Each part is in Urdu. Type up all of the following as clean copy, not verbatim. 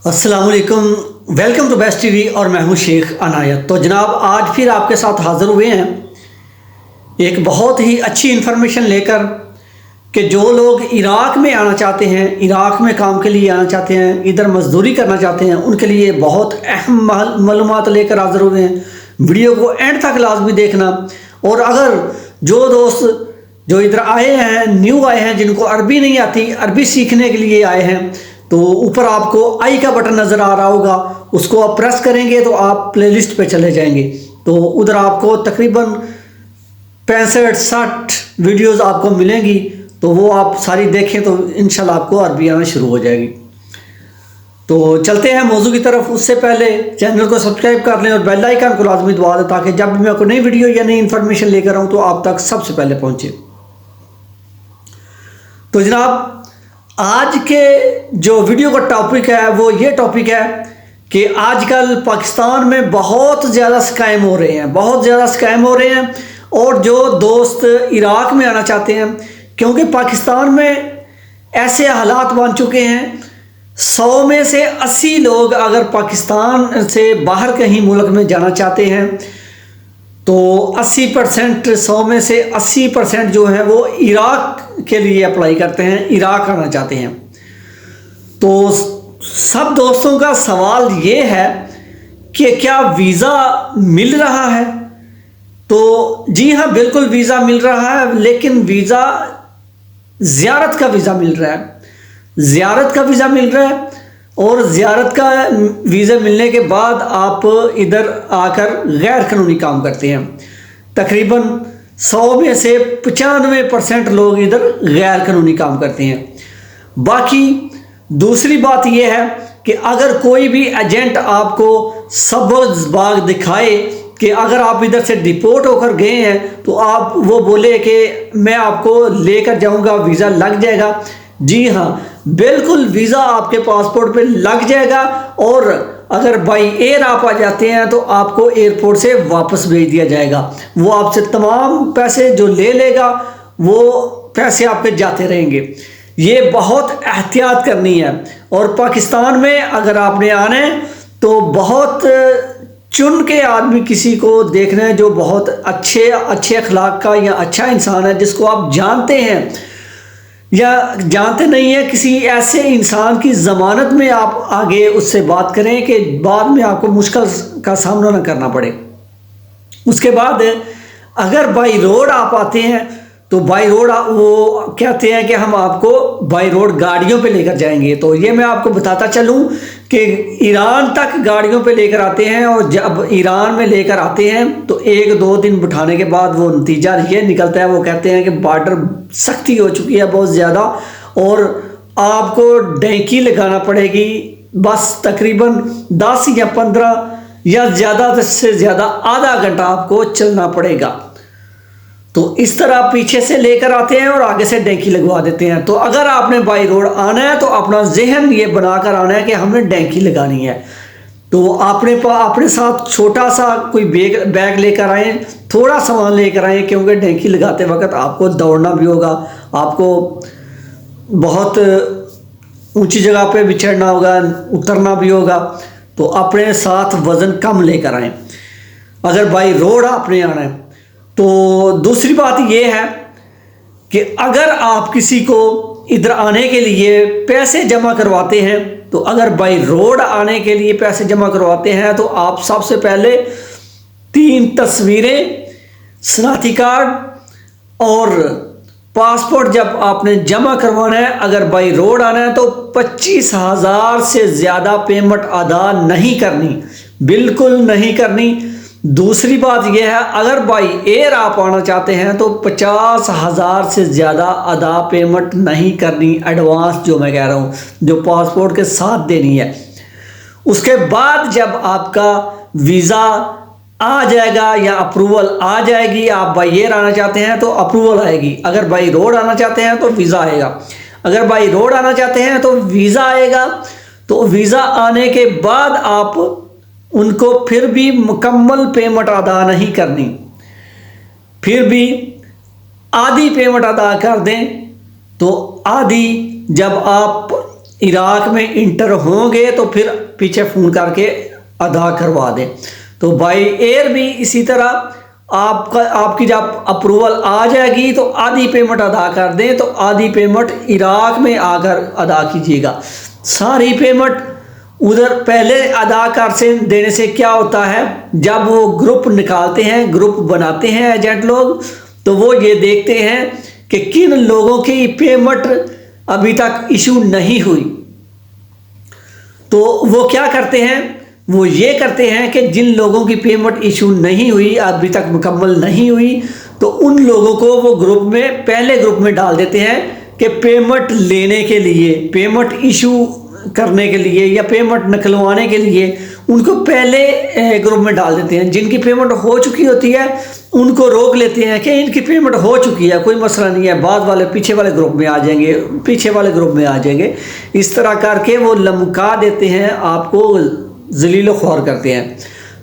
السلام علیکم، welcome to best T V اور میں ہوں شیخ عنایت۔ تو جناب آج پھر آپ کے ساتھ حاضر ہوئے ہیں ایک بہت ہی اچھی انفارمیشن لے کر کہ جو لوگ عراق میں آنا چاہتے ہیں، عراق میں کام کے لیے آنا چاہتے ہیں، ادھر مزدوری کرنا چاہتے ہیں، ان کے لیے بہت اہم معلومات لے کر حاضر ہوئے ہیں۔ ویڈیو کو اینڈ تک لازمی دیکھنا، اور اگر جو دوست جو ادھر آئے ہیں، نیو آئے ہیں، جن کو عربی نہیں آتی، عربی سیکھنے کے لیے آئے ہیں، تو اوپر آپ کو آئی کا بٹن نظر آ رہا ہوگا، اس کو آپ پریس کریں گے تو آپ پلے لسٹ پہ چلے جائیں گے۔ تو ادھر آپ کو تقریباً 65-60 ویڈیوز آپ کو ملیں گی، تو وہ آپ ساری دیکھیں تو انشاءاللہ آپ کو عربی آنا شروع ہو جائے گی۔ تو چلتے ہیں موضوع کی طرف۔ اس سے پہلے چینل کو سبسکرائب کر لیں اور بیل آئیکن کو لازمی دبا دیں تاکہ جب بھی میں کوئی نئی ویڈیو یا نئی انفارمیشن لے کر آؤں تو آپ تک سب سے پہلے پہنچے۔ تو جناب آج کے جو ویڈیو کا ٹاپک ہے وہ یہ ٹاپک ہے کہ آج کل پاکستان میں بہت زیادہ سکیم ہو رہے ہیں، اور جو دوست عراق میں آنا چاہتے ہیں، کیونکہ پاکستان میں ایسے حالات بن چکے ہیں، 100 میں سے 80 لوگ اگر پاکستان سے باہر کہیں ملک میں جانا چاہتے ہیں تو 80%، 100 میں سے 80% جو ہیں وہ عراق کے لیے اپلائی کرتے ہیں، عراق آنا چاہتے ہیں۔ تو سب دوستوں کا سوال یہ ہے کہ کیا ویزا مل رہا ہے؟ تو جی ہاں، بالکل ویزا مل رہا ہے، لیکن ویزا زیارت کا ویزا مل رہا ہے، اور زیارت کا ویزا ملنے کے بعد آپ ادھر آ کر غیر قانونی کام کرتے ہیں۔ تقریباً 100 میں سے 95% لوگ ادھر غیر قانونی کام کرتے ہیں۔ باقی دوسری بات یہ ہے کہ اگر کوئی بھی ایجنٹ آپ کو سبز باغ دکھائے کہ اگر آپ ادھر سے ڈپورٹ ہو کر گئے ہیں تو آپ وہ بولے کہ میں آپ کو لے کر جاؤں گا، ویزا لگ جائے گا، جی ہاں بالکل ویزا آپ کے پاسپورٹ پہ لگ جائے گا، اور اگر بائی ایئر آپ آ جاتے ہیں تو آپ کو ایئرپورٹ سے واپس بھیج دیا جائے گا۔ وہ آپ سے تمام پیسے جو لے گا وہ پیسے آپ کے جاتے رہیں گے۔ یہ بہت احتیاط کرنی ہے، اور پاکستان میں اگر آپ نے آنا ہے تو بہت چن کے آدمی کسی کو دیکھنا ہے جو بہت اچھے اخلاق کا یا اچھا انسان ہے، جس کو آپ جانتے ہیں یا جانتے نہیں ہیں، کسی ایسے انسان کی ضمانت میں آپ آگے اس سے بات کریں کہ بعد میں آپ کو مشکل کا سامنا نہ کرنا پڑے۔ اس کے بعد اگر بائی روڈ آپ آتے ہیں تو بائی روڈ وہ کہتے ہیں کہ ہم آپ کو بائی روڈ گاڑیوں پہ لے کر جائیں گے۔ تو یہ میں آپ کو بتاتا چلوں کہ ایران تک گاڑیوں پہ لے کر آتے ہیں، اور جب ایران میں لے کر آتے ہیں تو 1-2 دن بٹھانے کے بعد وہ نتیجہ یہ نکلتا ہے، وہ کہتے ہیں کہ بارڈر سختی ہو چکی ہے بہت زیادہ، اور آپ کو ڈینکی لگانا پڑے گی، بس تقریباً 10 یا 15 یا زیادہ سے زیادہ آدھا گھنٹہ آپ کو چلنا پڑے گا۔ تو اس طرح پیچھے سے لے کر آتے ہیں اور آگے سے ڈینکی لگوا دیتے ہیں۔ تو اگر آپ نے بائی روڈ آنا ہے تو اپنا ذہن یہ بنا کر آنا ہے کہ ہم نے ڈینکی لگانی ہے۔ تو اپنے ساتھ چھوٹا سا کوئی بیگ لے کر آئیں، تھوڑا سامان لے کر آئیں، کیونکہ ڈینکی لگاتے وقت آپ کو دوڑنا بھی ہوگا، آپ کو بہت اونچی جگہ پہ بھی چڑھنا ہوگا، اترنا بھی ہوگا، تو اپنے ساتھ وزن کم لے کر آئیں اگر بائی روڈ آپ نے آنا ہے۔ تو دوسری بات یہ ہے کہ اگر آپ کسی کو ادھر آنے کے لیے پیسے جمع کرواتے ہیں، تو اگر بائی روڈ آنے کے لیے پیسے جمع کرواتے ہیں تو آپ سب سے پہلے 3 تصویریں، شناختی کارڈ اور پاسپورٹ جب آپ نے جمع کروانا ہے، اگر بائی روڈ آنا ہے تو 25,000 سے زیادہ پیمنٹ ادا نہیں کرنی، بالکل نہیں کرنی۔ دوسری بات یہ ہے اگر بائی ایئر آپ آنا چاہتے ہیں تو 50,000 سے زیادہ ادا پیمنٹ نہیں کرنی، ایڈوانس جو میں کہہ رہا ہوں، جو پاسپورٹ کے ساتھ دینی ہے۔ اس کے بعد جب آپ کا ویزا آ جائے گا یا اپروول آ جائے گی، آپ بائی ایئر آنا چاہتے ہیں تو اپروول آئے گی، اگر بائی روڈ آنا چاہتے ہیں تو ویزا آئے گا، اگر بائی روڈ آنا چاہتے ہیں تو ویزا آئے گا۔ تو ویزا آنے کے بعد آپ ان کو پھر بھی مکمل پیمنٹ ادا نہیں کرنی، پھر بھی آدھی پیمنٹ ادا کر دیں۔ تو آدھی جب آپ عراق میں انٹر ہوں گے تو پھر پیچھے فون کر کے ادا کروا دیں. تو بائی ایئر بھی اسی طرح آپ کی جب اپروول آ جائے گی تو آدھی پیمنٹ ادا کر دیں, تو آدھی پیمنٹ عراق میں آ کر ادا کیجیے گا. ساری پیمنٹ ادھر پہلے ادا کر سے دینے سے کیا ہوتا ہے, جب وہ گروپ نکالتے ہیں, گروپ بناتے ہیں ایجنٹ لوگ, تو وہ یہ دیکھتے ہیں کہ کن لوگوں کی پیمنٹ ابھی تک ایشو نہیں ہوئی. تو وہ کیا کرتے ہیں, وہ یہ کرتے ہیں کہ جن لوگوں کی پیمنٹ ایشو نہیں ہوئی, ابھی تک مکمل نہیں ہوئی, تو ان لوگوں کو وہ گروپ میں پہلے گروپ میں ڈال دیتے ہیں کہ پیمنٹ لینے کے لیے, پیمنٹ ایشو کرنے کے لیے یا پیمنٹ نکلوانے کے لیے ان کو پہلے گروپ میں ڈال دیتے ہیں. جن کی پیمنٹ ہو چکی ہوتی ہے ان کو روک لیتے ہیں کہ ان کی پیمنٹ ہو چکی ہے, کوئی مسئلہ نہیں ہے, بعد والے پیچھے والے گروپ میں آ جائیں گے, پیچھے والے گروپ میں آ جائیں گے. اس طرح کر کے وہ لمکا دیتے ہیں, آپ کو ذلیل و خوار کرتے ہیں.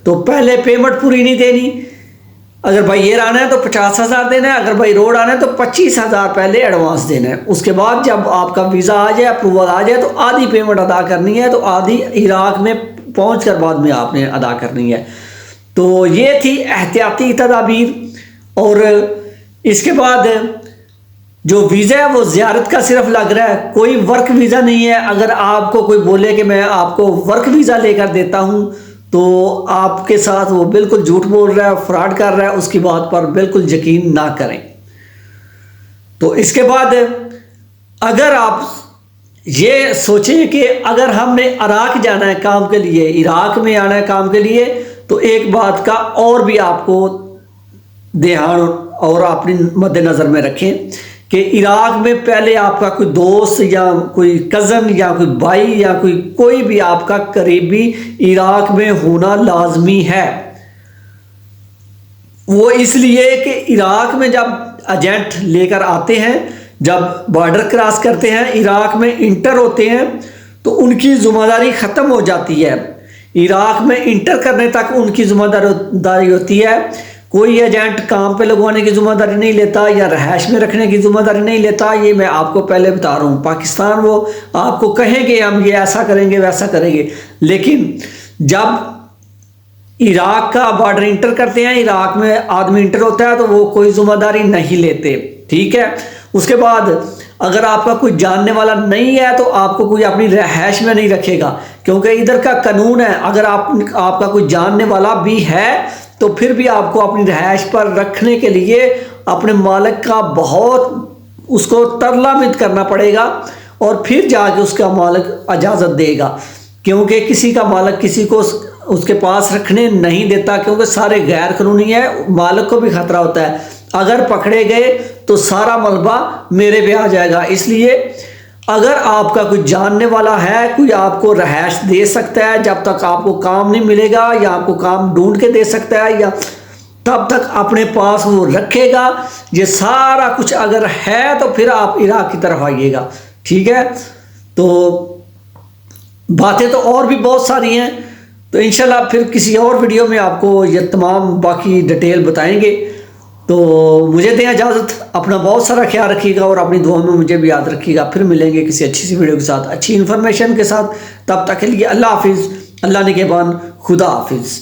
تو پہلے پیمنٹ پوری نہیں دینی, اگر بھائی ایئر آنا ہے تو 50,000 دینا ہے, اگر بھائی روڈ آنا ہے تو 25,000 پہلے ایڈوانس دینا ہے. اس کے بعد جب آپ کا ویزا آ جائے, اپروول آ جائے, تو آدھی پیمنٹ ادا کرنی ہے, تو آدھی عراق میں پہنچ کر بعد میں آپ نے ادا کرنی ہے. تو یہ تھی احتیاطی تدابیر. اور اس کے بعد جو ویزا ہے وہ زیارت کا صرف لگ رہا ہے, کوئی ورک ویزا نہیں ہے. اگر آپ کو کوئی بولے کہ میں آپ کو ورک ویزا لے کر دیتا ہوں تو آپ کے ساتھ وہ بالکل جھوٹ بول رہا ہے, فراڈ کر رہا ہے, اس کی بات پر بالکل یقین نہ کریں. تو اس کے بعد اگر آپ یہ سوچیں کہ اگر ہم نے عراق جانا ہے کام کے لیے, عراق میں آنا ہے کام کے لیے, تو ایک بات کا اور بھی آپ کو دھیان اور اپنی مد نظر میں رکھیں کہ عراق میں پہلے آپ کا کوئی دوست یا کوئی کزن یا کوئی بھائی یا کوئی بھی آپ کا قریبی عراق میں ہونا لازمی ہے. وہ اس لیے کہ عراق میں جب ایجنٹ لے کر آتے ہیں, جب بارڈر کراس کرتے ہیں, عراق میں انٹر ہوتے ہیں, تو ان کی ذمہ داری ختم ہو جاتی ہے. عراق میں انٹر کرنے تک ان کی ذمہ داری ہوتی ہے. کوئی ایجنٹ کام پہ لگوانے کی ذمہ داری نہیں لیتا یا رہائش میں رکھنے کی ذمہ داری نہیں لیتا. یہ میں آپ کو پہلے بتا رہا ہوں. پاکستان وہ آپ کو کہیں گے ہم یہ ایسا کریں گے ویسا کریں گے, لیکن جب عراق کا بارڈر انٹر کرتے ہیں, عراق میں آدمی انٹر ہوتا ہے, تو وہ کوئی ذمہ داری نہیں لیتے. ٹھیک ہے. اس کے بعد اگر آپ کا کوئی جاننے والا نہیں ہے تو آپ کو کوئی اپنی رہائش میں نہیں رکھے گا, کیونکہ ادھر کا قانون ہے اگر آپ کا کوئی جاننے والا بھی ہے تو پھر بھی آپ کو اپنی رہائش پر رکھنے کے لیے اپنے مالک کا بہت اس کو ترلامد کرنا پڑے گا, اور پھر جا کے اس کا مالک اجازت دے گا. کیونکہ کسی کا مالک کسی کو اس کے پاس رکھنے نہیں دیتا, کیونکہ سارے غیر قانونی ہیں, مالک کو بھی خطرہ ہوتا ہے. اگر پکڑے گئے تو سارا ملبہ میرے پہ آ جائے گا. اس لیے اگر آپ کا کوئی جاننے والا ہے, کوئی آپ کو رہائش دے سکتا ہے جب تک آپ کو کام نہیں ملے گا, یا آپ کو کام ڈھونڈ کے دے سکتا ہے, یا تب تک اپنے پاس وہ رکھے گا. یہ سارا کچھ اگر ہے تو پھر آپ عراق کی طرف آئیے گا. ٹھیک ہے. تو باتیں تو اور بھی بہت ساری ہیں, تو انشاءاللہ پھر کسی اور ویڈیو میں آپ کو یہ تمام باقی ڈیٹیل بتائیں گے. تو مجھے دیں اجازت, اپنا بہت سارا خیال رکھیے گا اور اپنی دعاؤں میں مجھے بھی یاد رکھیے گا. پھر ملیں گے کسی اچھی سی ویڈیو کے ساتھ, اچھی انفارمیشن کے ساتھ. تب تک کے لیے اللہ حافظ, اللہ نگہبان, خدا حافظ.